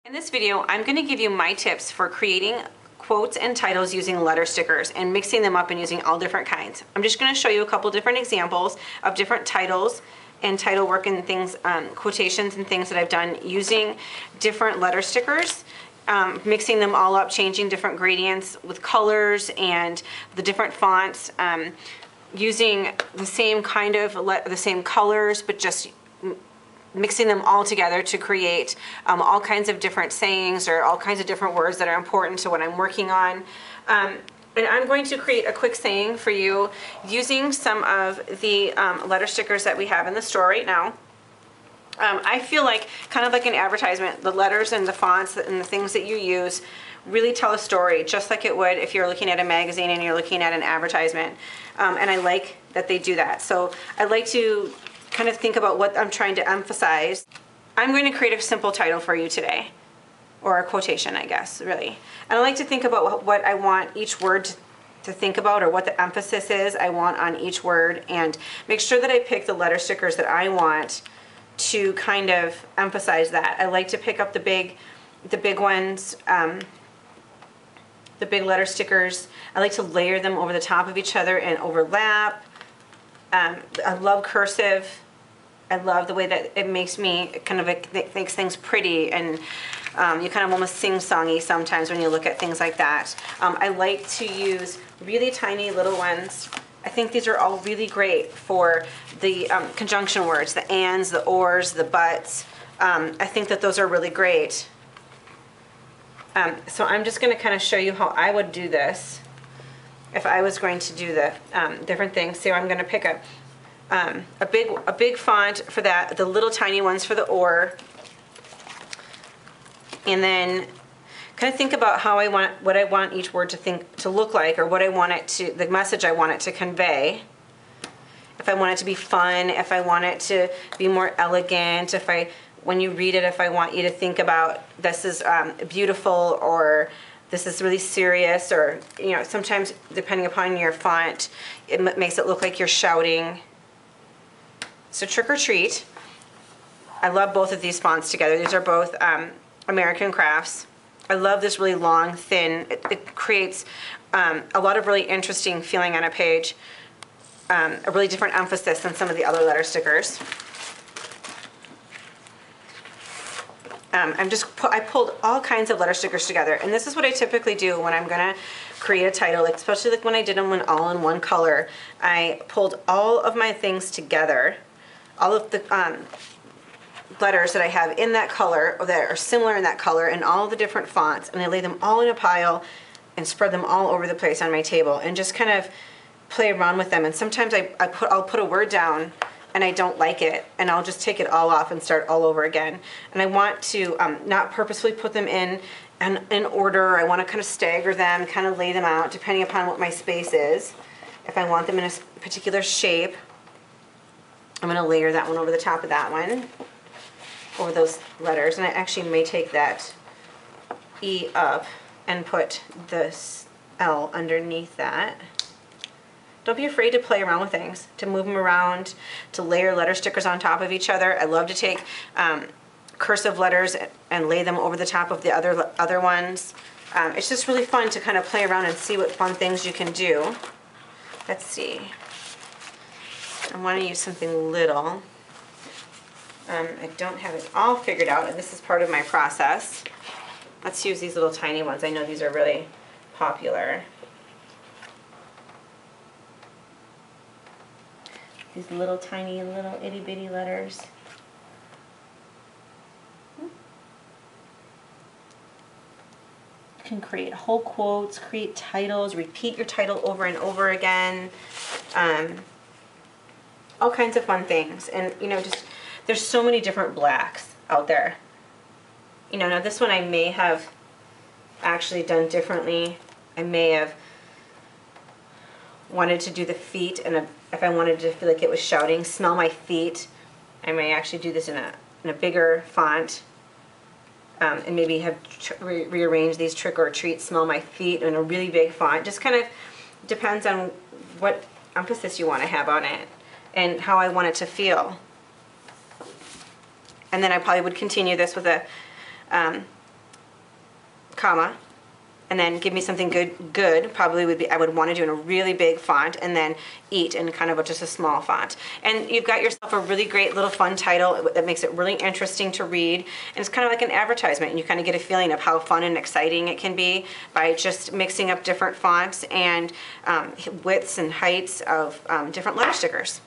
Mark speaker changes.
Speaker 1: In this video, I'm going to give you my tips for creating quotes and titles using letter stickers and mixing them up and using all different kinds. I'm just going to show you a couple different examples of different titles and title work and things, quotations and things that I've done using different letter stickers, mixing them all up, changing different gradients with colors and the different fonts, using the same kind of, the same colors, but just mixing them all together to create all kinds of different sayings or all kinds of different words that are important to what I'm working on. And I'm going to create a quick saying for you using some of the letter stickers that we have in the store right now. I feel like, kind of like an advertisement, the letters and the fonts and the things that you use really tell a story, just like it would if you're looking at a magazine and you're looking at an advertisement. And I like that they do that. So I like to kind of think about what I'm trying to emphasize. I'm going to create a simple title for you today, or a quotation, I guess, really. And I like to think about what I want each word to think about, or what the emphasis is I want on each word, and make sure that I pick the letter stickers that I want to kind of emphasize that. I like to pick up the big ones, the big letter stickers. I like to layer them over the top of each other and overlap. I love cursive. I love the way that it makes me kind of, it makes things pretty, and you kind of almost sing-songy sometimes when you look at things like that. I like to use really tiny little ones. I think these are all really great for the conjunction words, the ands, the ors, the buts. I think that those are really great. So I'm just going to kind of show you how I would do this if I was going to do the different things. So I'm going to pick a big font for that, the little tiny ones for the or, and then kind of think about how I want, what I want each word to look like, or what I want it to, the message I want it to convey. If I want it to be fun, if I want it to be more elegant, when you read it, if I want you to think about this is beautiful, or this is really serious, or, you know, sometimes depending upon your font, it makes it look like you're shouting. So Trick or Treat, I love both of these fonts together. These are both American Crafts. I love this really long, thin, it creates a lot of really interesting feeling on a page, a really different emphasis than some of the other letter stickers. I pulled all kinds of letter stickers together, and this is what I typically do when I'm gonna create a title, especially like when I did them all in one color. I pulled all of my things together, all of the letters that I have in that color, or that are similar in that color, and all the different fonts, and I lay them all in a pile and spread them all over the place on my table, and just kind of play around with them. And sometimes I'll put a word down and I don't like it, and I'll just take it all off and start all over again. And I want to not purposefully put them in order. I want to kind of stagger them, kind of lay them out depending upon what my space is. If I want them in a particular shape, I'm going to layer that one over the top of that one, over those letters. And I actually may take that E up and put this L underneath that. Don't be afraid to play around with things, to move them around, to layer letter stickers on top of each other. I love to take cursive letters and lay them over the top of the other ones. It's just really fun to kind of play around and see what fun things you can do. Let's see. I want to use something little. I don't have it all figured out, and this is part of my process. Let's use these little tiny ones. I know these are really popular. These little tiny, little itty bitty letters. You can create whole quotes, create titles, repeat your title over and over again. All kinds of fun things. And, you know, just, there's so many different blacks out there. You know, now this one I may have actually done differently. I may have wanted to do the feet, and if I wanted to feel like it was shouting, smell my feet, I may actually do this in a bigger font, and maybe have rearrange these Trick or Treat, smell my feet, in a really big font. Just kind of depends on what emphasis you want to have on it and how I want it to feel. And then I probably would continue this with a comma, and then give me something good probably would be, I would want to do in a really big font, and then eat in kind of just a small font. And you've got yourself a really great little fun title that makes it really interesting to read, and it's kind of like an advertisement, and you kind of get a feeling of how fun and exciting it can be by just mixing up different fonts and widths and heights of different letter stickers.